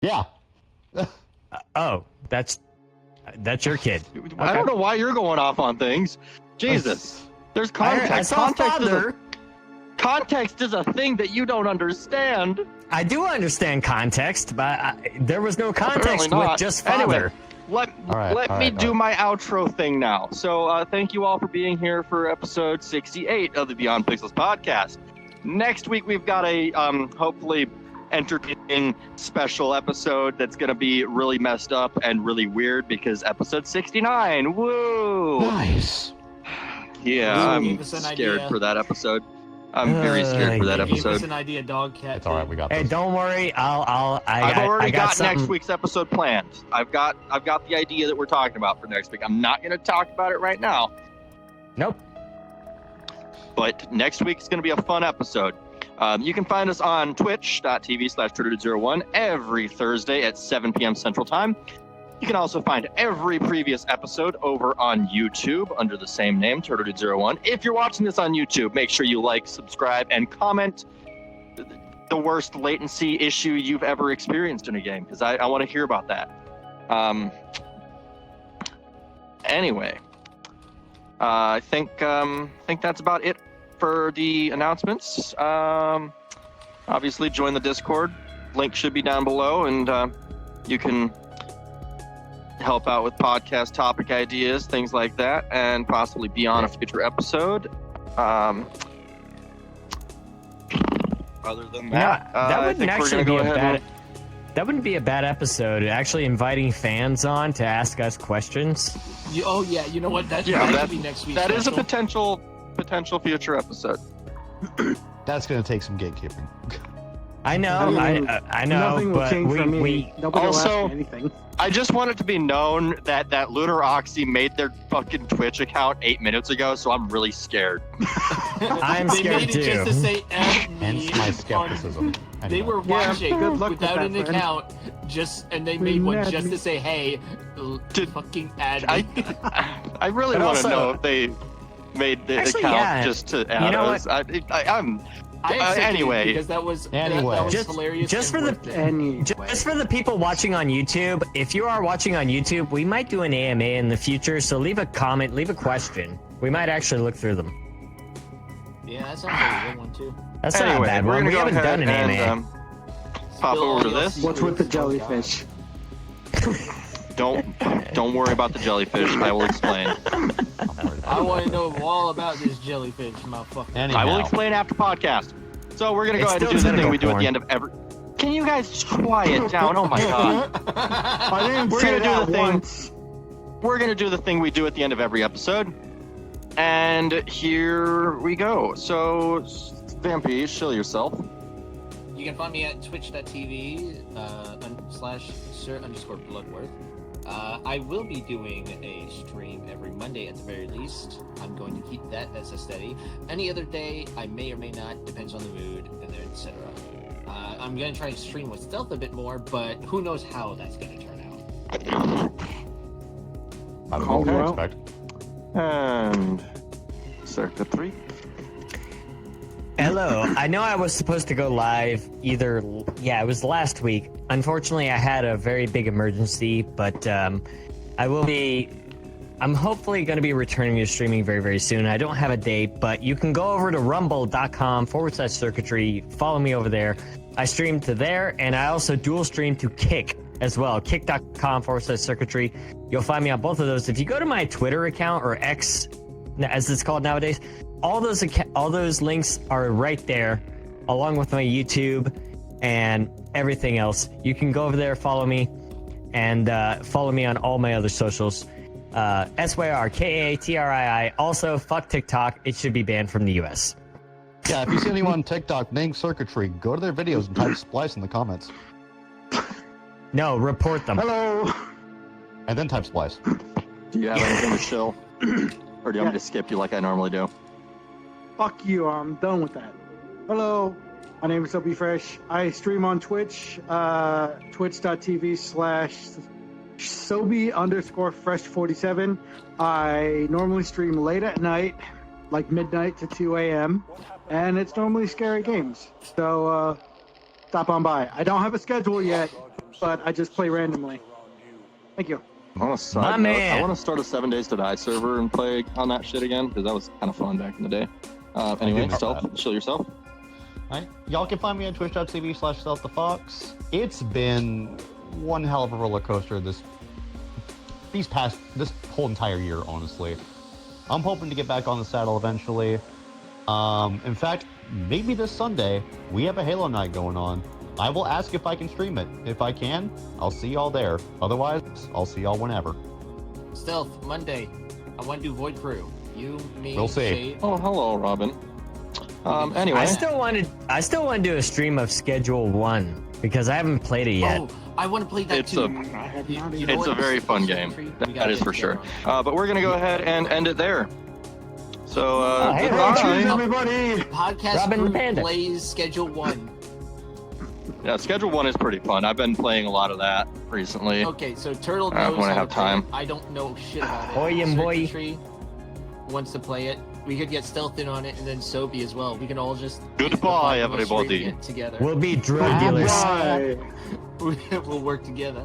Yeah. Oh, that's your kid. I don't know why you're going off on things. Jesus. There's I context. saw Context father. Context is a thing that you don't understand. I do understand context, but there was no Apparently context not. with just Anyway, father. let all me right, do all my outro thing now. So thank you all for being here for episode 68 of the Beyond Pixels podcast. Next week we've got a hopefully entertaining special episode that's going to be really messed up and really weird because episode 69. Woo! Nice. Yeah, Ooh, I'm gave us an scared idea. for that episode. I'm very scared for that Give us episode. an idea, dog cat. It's all right. We got Hey, this. don't worry. I've I already got got something. next week's episode planned. I've got the idea that we're talking about for next week. I'm not going to talk about it right now, Nope. but next week's going to be a fun episode. You can find us on twitch.tv/turtle01 every Thursday at 7 p.m. Central Time. You can also find every previous episode over on YouTube under the same name, Turtle01. If you're watching this on YouTube, make sure you like, subscribe, and comment the worst latency issue you've ever experienced in a game, because I want to hear about that. Anyway, I think that's about it for the announcements. Obviously, join the Discord. Link should be down below, and you can help out with podcast topic ideas, things like that, and possibly be on a future episode. Other than that, that I wouldn't think we're actually gonna be go a ahead bad. That wouldn't be a bad episode. Actually, inviting fans on to ask us questions. Oh yeah, you know what? That Yeah, should that- be next week. That is a potential future episode. That's going to take some gatekeeping. I know, I mean, I know, Nothing will but change for me. we Nobody will Also- ask me anything. I just want it to be known that Lunar Oxy made their fucking Twitch account 8 minutes ago, so I'm really scared. I'm They scared made it just too. to say "Add me" Hence my on- skepticism. They were Yeah, watching good luck with without that, an friend. account, and they made one Add just me. to say, "Hey, Did- fucking add I me." I really But want to also- know if they made the Actually, account yeah. just to add You know us. I'm I accepted it anyway. because that was Anyway. that was Just- hilarious. just and for the- worth it. Anyway. Just for the people watching on YouTube, if you are watching on YouTube, we might do an AMA in the future, so leave a comment, leave a question. We might actually look through them. Yeah, that sounds like a good one too. That's not a anyway, bad we're one. gonna We go haven't ahead done an and AMA. pop Spill over to all your this. What's with the secrets. jellyfish? Don't worry about the jellyfish. I will explain. I want to know all about this jellyfish, motherfucker. Anyhow, I will explain after podcast. So we're gonna go It's ahead and still do the thing tentacle we do at porn. the end of every. Can you guys quiet down? Oh my god. I didn't We're say gonna do that the thing. once. We're gonna do the thing we do at the end of every episode. And here we go. So, Vampy, show yourself. You can find me at twitch.tv /Sir_Bloodworth. I will be doing a stream every Monday at the very least. I'm going to keep that as a steady. Any other day, I may or may not, depends on the mood, and etc. I'm going to try and stream with stealth a bit more, but who knows how that's going to turn out. I don't know what well. to expect. And circa 3. Hello. I know I was supposed to go live it was last week. Unfortunately, I had a very big emergency, but I'm hopefully going to be returning to streaming very, very soon. I don't have a date, but you can go over to rumble.com/circuitry. Follow me over there. I stream to there, and I also dual stream to Kick as well. Kick.com/circuitry. You'll find me on both of those. If you go to my Twitter account, or X, as it's called nowadays, all those links are right there, along with my YouTube and everything else. You can go over there, follow me, and follow me on all my other socials. SYRKATRII. Also, fuck TikTok. It should be banned from the US. Yeah, if you see anyone on TikTok named Circuitry, go to their videos and type Splice in the comments. No, report them. Hello. And then type Splice. Do you have anything to show? Or do you want me to skip you like I normally do? Fuck you. I'm done with that. Hello. My name is Soapy Fresh. I stream on Twitch, twitch.tv/Soapy_Fresh47. I normally stream late at night, like midnight to 2 a.m. And it's normally scary games. So stop on by. I don't have a schedule yet, but I just play randomly. Thank you. On a My side note, man. I want to start a 7 Days to Die server and play on that shit again, because that was kind of fun back in the day. Anyway, miss Stealth, that. show yourself. Alright, y'all can find me at twitch.tv/StealthTheFox. It's been one hell of a roller coaster this whole entire year, honestly. I'm hoping to get back on the saddle eventually. In fact, maybe this Sunday, we have a Halo night going on. I will ask if I can stream it. If I can, I'll see y'all there. Otherwise, I'll see y'all whenever. Stealth, Monday. I want to do Void Crew. You, me, We'll see. Shade. Oh, hello, Robin. Anyway. I still want to do a stream of Schedule 1 because I haven't played it yet. Oh, I want to play that It's too. a- I have not You even. know It's a what? very fun Super game. treat. We That gotta is get for sure. together. But we're going to go ahead and end it there. So, hey, Cheers, goodbye. everybody. Podcast Robin the Crew Panda. plays Schedule 1. Yeah, Schedule 1 is pretty fun. I've been playing a lot of that recently. Okay, so Turtle when knows I how have to play time. it. I don't know shit about it. Boy and boy. Circuitry wants to play it. We could get Stealth in on it, and then Soapy as well. We can all just Goodbye, we'll stream everybody. it together. We'll be drug dealers. Bye. We'll work together.